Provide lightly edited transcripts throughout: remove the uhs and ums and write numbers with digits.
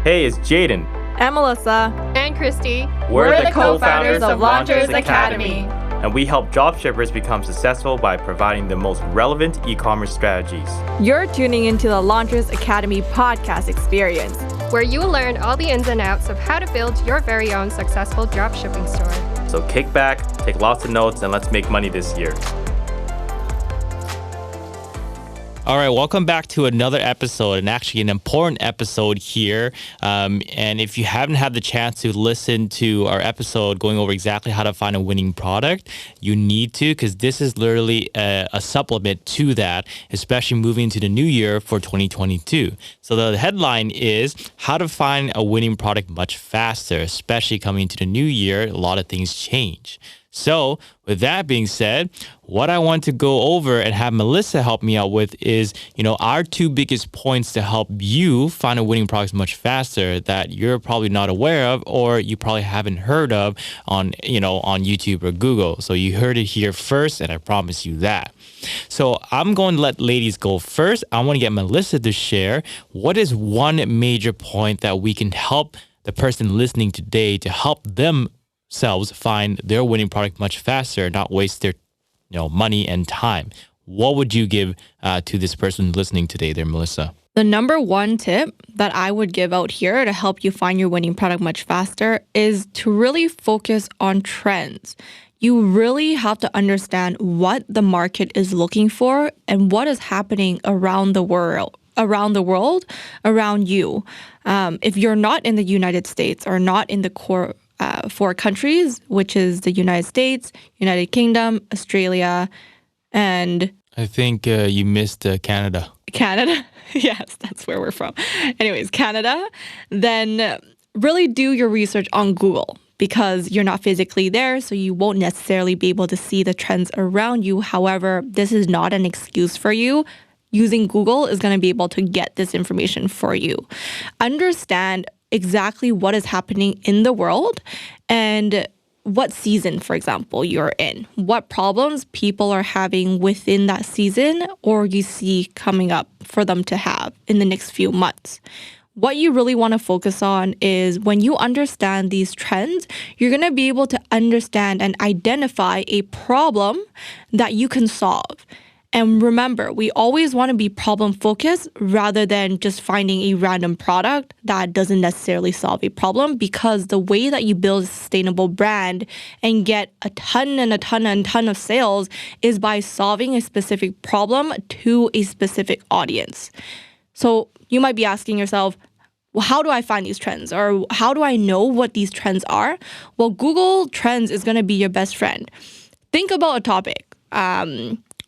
Hey, it's Jaden. And Melissa. And Christy. We're the co-founders of Launchers Academy. And we help dropshippers become successful by providing the most relevant e-commerce strategies. You're tuning into the Launchers Academy podcast experience, where you will learn all the ins and outs of how to build your very own successful dropshipping store. So kick back, take lots of notes, and let's make money this year. All right, welcome back to another episode, and actually an important episode here. And if you haven't had the chance to listen to our episode going over exactly how to find a winning product, you need to, because this is literally a supplement to that, especially moving into the new year for 2022. So the headline is how to find a winning product much faster, especially coming into the new year. A lot of things change. So with that being said, what I want to go over and have Melissa help me out with is, our two biggest points to help you find a winning product much faster that you're probably not aware of, or you probably haven't heard of on YouTube or Google. So you heard it here first, and I promise you that. So I'm going to let ladies go first. I want to get Melissa to share what is one major point that we can help the person listening today to help themselves find their winning product much faster, not waste their money and time. What would you give to this person listening today there, Melissa? The number one tip that I would give out here to help you find your winning product much faster is to really focus on trends. You really have to understand what the market is looking for and what is happening around the world around you. If you're not in the United States or not in the core four countries, which is the United States, United Kingdom, Australia, and I think you missed Canada. Canada? Yes, that's where we're from. Anyways, Canada. Then really do your research on Google because you're not physically there, so you won't necessarily be able to see the trends around you. However, this is not an excuse for you. Using Google is going to be able to get this information for you. Understand exactly what is happening in the world and what season, for example, you're in. What problems people are having within that season or you see coming up for them to have in the next few months. What you really want to focus on is when you understand these trends, you're going to be able to understand and identify a problem that you can solve. And remember, we always want to be problem focused rather than just finding a random product that doesn't necessarily solve a problem, because the way that you build a sustainable brand and get a ton of sales is by solving a specific problem to a specific audience. So you might be asking yourself, well, how do I find these trends? Or how do I know what these trends are? Well, Google Trends is going to be your best friend. Think about a topic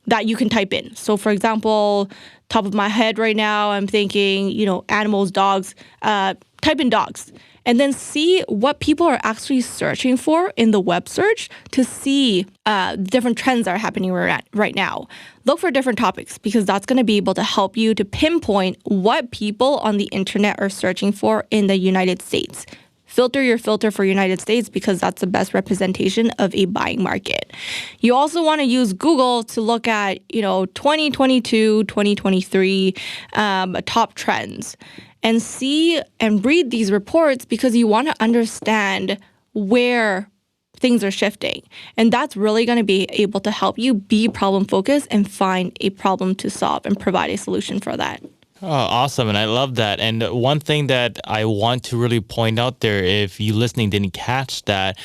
that you can type in. So for example, top of my head right now, I'm thinking, animals, dogs, type in dogs, and then see what people are actually searching for in the web search to see different trends that are happening right now. Look for different topics because that's going to be able to help you to pinpoint what people on the internet are searching for in the United States. Filter your filter for United States because that's the best representation of a buying market. You also want to use Google to look at, 2022, 2023 top trends and see and read these reports because you want to understand where things are shifting. And that's really going to be able to help you be problem focused and find a problem to solve and provide a solution for that. Oh, awesome. And I love that. And one thing that I want to really point out there, if you listening didn't catch that,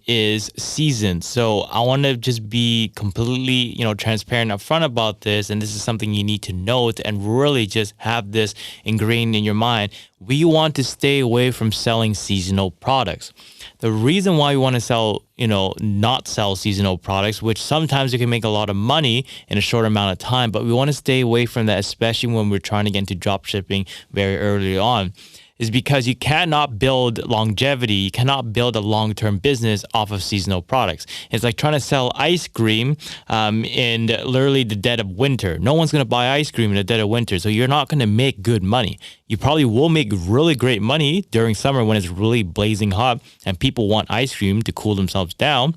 is season. So I want to just be completely, transparent upfront about this. And this is something you need to note and really just have this ingrained in your mind. We want to stay away from selling seasonal products. The reason why we want to sell, not sell seasonal products, which sometimes you can make a lot of money in a short amount of time, but we want to stay away from that, especially when we're trying to get into dropshipping very early on, is because you cannot build longevity. You cannot build a long-term business off of seasonal products. It's like trying to sell ice cream in literally the dead of winter. No one's going to buy ice cream in the dead of winter, so you're not going to make good money. You probably will make really great money during summer when it's really blazing hot and people want ice cream to cool themselves down.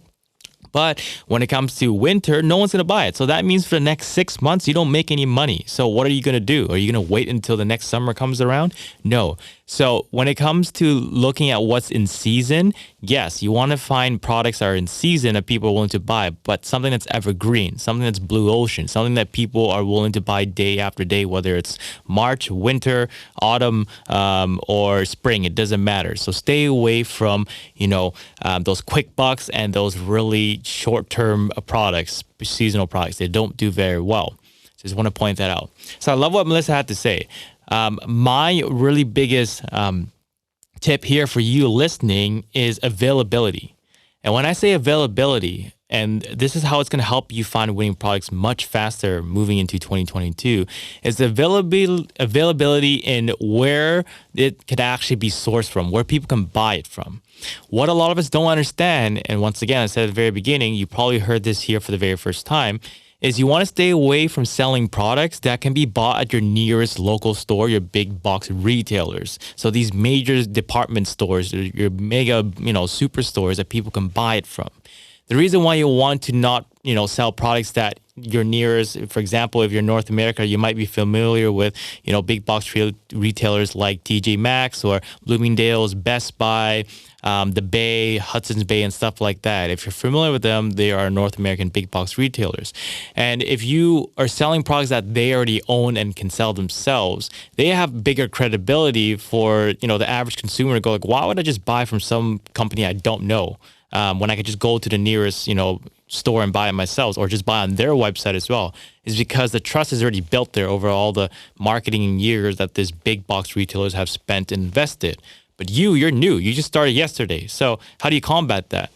But when it comes to winter, no one's going to buy it. So that means for the next 6 months, you don't make any money. So what are you going to do? Are you going to wait until the next summer comes around? No. So when it comes to looking at what's in season, yes, you want to find products that are in season that people are willing to buy, but something that's evergreen, something that's blue ocean, something that people are willing to buy day after day, whether it's March, winter, autumn, or spring, it doesn't matter. So stay away from, those quick bucks and those really short-term products, seasonal products. They don't do very well. So just want to point that out. So I love what Melissa had to say. My really biggest tip here for you listening is availability. And when I say availability, and this is how it's going to help you find winning products much faster moving into 2022, is the availability in where it could actually be sourced from, where people can buy it from. What a lot of us don't understand, and once again, I said at the very beginning, you probably heard this here for the very first time, is you want to stay away from selling products that can be bought at your nearest local store, your big box retailers. So these major department stores, your mega, superstores that people can buy it from. The reason why you want to not, sell products that your nearest, for example, if you're North America, you might be familiar with, big box retailers like TJ Maxx or Bloomingdale's, Best Buy, the Bay, Hudson's Bay, and stuff like that. If you're familiar with them, they are North American big box retailers. And if you are selling products that they already own and can sell themselves, they have bigger credibility for, the average consumer to go like, why would I just buy from some company I don't know? When I could just go to the nearest, store and buy it myself, or just buy on their website as well, is because the trust is already built there over all the marketing years that these big box retailers have spent and invested. But you're new. You just started yesterday. So how do you combat that?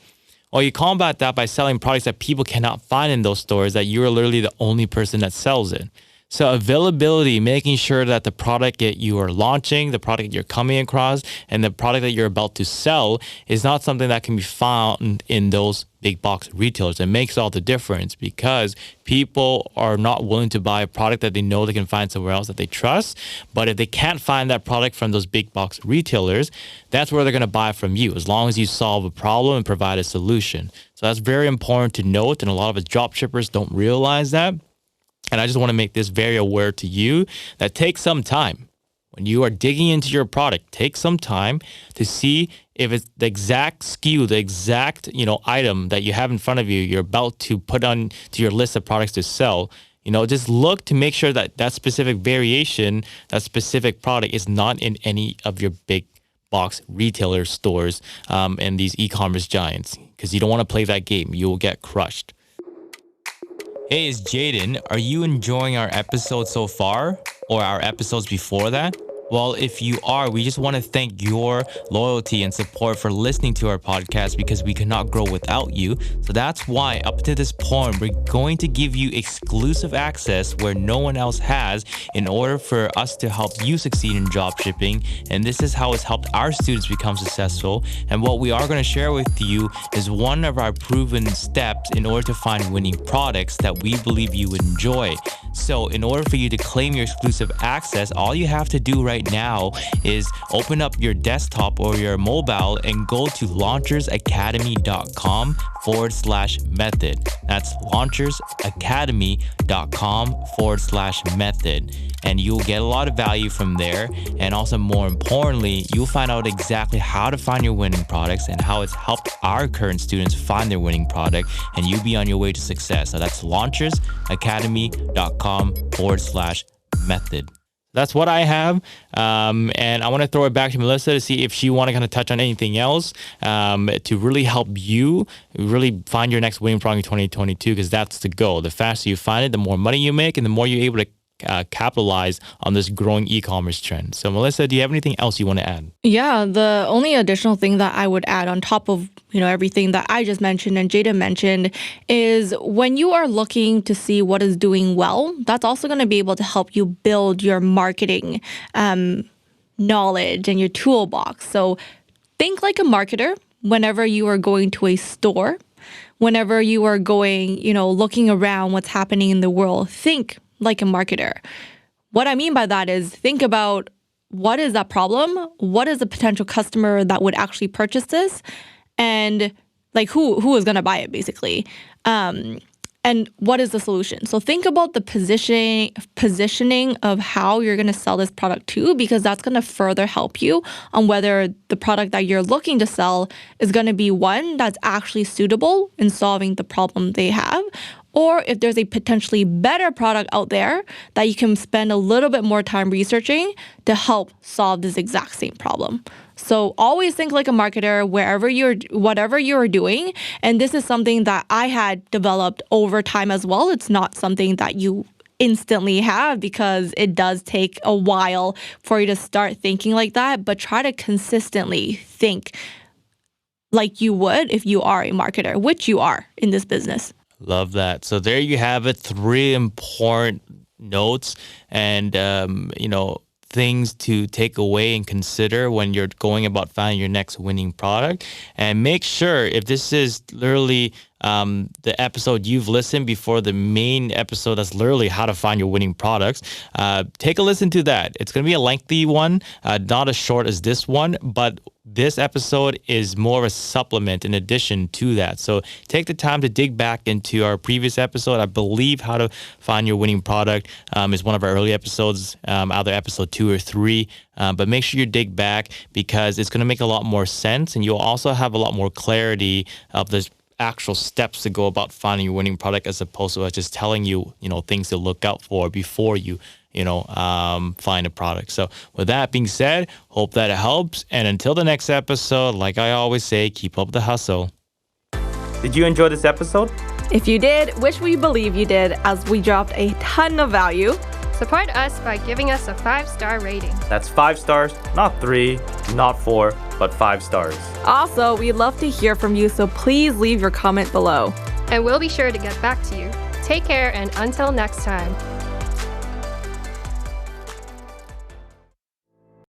Well, you combat that by selling products that people cannot find in those stores, that you're literally the only person that sells it. So availability, making sure that the product that you are launching, the product that you're coming across, and the product that you're about to sell is not something that can be found in those big box retailers. It makes all the difference because people are not willing to buy a product that they know they can find somewhere else that they trust. But if they can't find that product from those big box retailers, that's where they're going to buy from you, as long as you solve a problem and provide a solution. So that's very important to note, and a lot of us dropshippers don't realize that. And I just want to make this very aware to you that take some time. When you are digging into your product, take some time to see if it's the exact SKU, the exact, item that you have in front of you, you're about to put on to your list of products to sell. Just look to make sure that that specific variation, that specific product is not in any of your big box retailer stores and these e-commerce giants, because you don't want to play that game. You will get crushed. Hey, it's Jaden. Are you enjoying our episode so far, or our episodes before that? Well, if you are, we just want to thank your loyalty and support for listening to our podcast, because we cannot grow without you. So that's why up to this point, we're going to give you exclusive access where no one else has, in order for us to help you succeed in dropshipping. And this is how it's helped our students become successful. And what we are going to share with you is one of our proven steps in order to find winning products that we believe you would enjoy. So in order for you to claim your exclusive access, all you have to do right now is open up your desktop or your mobile and go to launchersacademy.com/method. That's launchersacademy.com/method. And you'll get a lot of value from there. And also, more importantly, you'll find out exactly how to find your winning products and how it's helped our current students find their winning product, and you'll be on your way to success. So that's launchersacademy.com/method. That's what I have. And I want to throw it back to Melissa to see if she want to kind of touch on anything else to really help you really find your next winning product in 2022, because that's the goal. The faster you find it, the more money you make, and the more you're able to capitalize on this growing e-commerce trend. So Melissa, do you have anything else you want to add? Yeah, the only additional thing that I would add on top of everything that I just mentioned and Jada mentioned is, when you are looking to see what is doing well, that's also going to be able to help you build your marketing knowledge and your toolbox. So think like a marketer whenever you are going to a store, whenever you are going, looking around what's happening in the world. Think like a marketer. What I mean by that is, think about, what is that problem? What is a potential customer that would actually purchase this? And Like who is going to buy it basically? And what is the solution? So think about the positioning of how you're going to sell this product to, because that's going to further help you on whether the product that you're looking to sell is going to be one that's actually suitable in solving the problem they have, or if there's a potentially better product out there that you can spend a little bit more time researching to help solve this exact same problem. So always think like a marketer whatever you're doing. And this is something that I had developed over time as well. It's not something that you instantly have, because it does take a while for you to start thinking like that. But try to consistently think like you would if you are a marketer, which you are in this business. Love that. So there you have it. 3 important notes and, things to take away and consider when you're going about finding your next winning product. And make sure, if this is literally the episode you've listened before the main episode that's literally how to find your winning products, take a listen to that. It's going to be a lengthy one, not as short as this one, but this episode is more of a supplement in addition to that. So take the time to dig back into our previous episode. I believe How to Find Your Winning Product is one of our early episodes, either episode 2 or 3. But make sure you dig back, because it's going to make a lot more sense, and you'll also have a lot more clarity of the actual steps to go about finding your winning product, as opposed to just telling you, things to look out for before you find a product. So with that being said, hope that it helps. And until the next episode, like I always say, keep up the hustle. Did you enjoy this episode? If you did, which we believe you did, as we dropped a ton of value. Support us by giving us a 5-star rating. That's 5 stars, not 3, not 4, but 5 stars. Also, we'd love to hear from you, so please leave your comment below. And we'll be sure to get back to you. Take care, and until next time.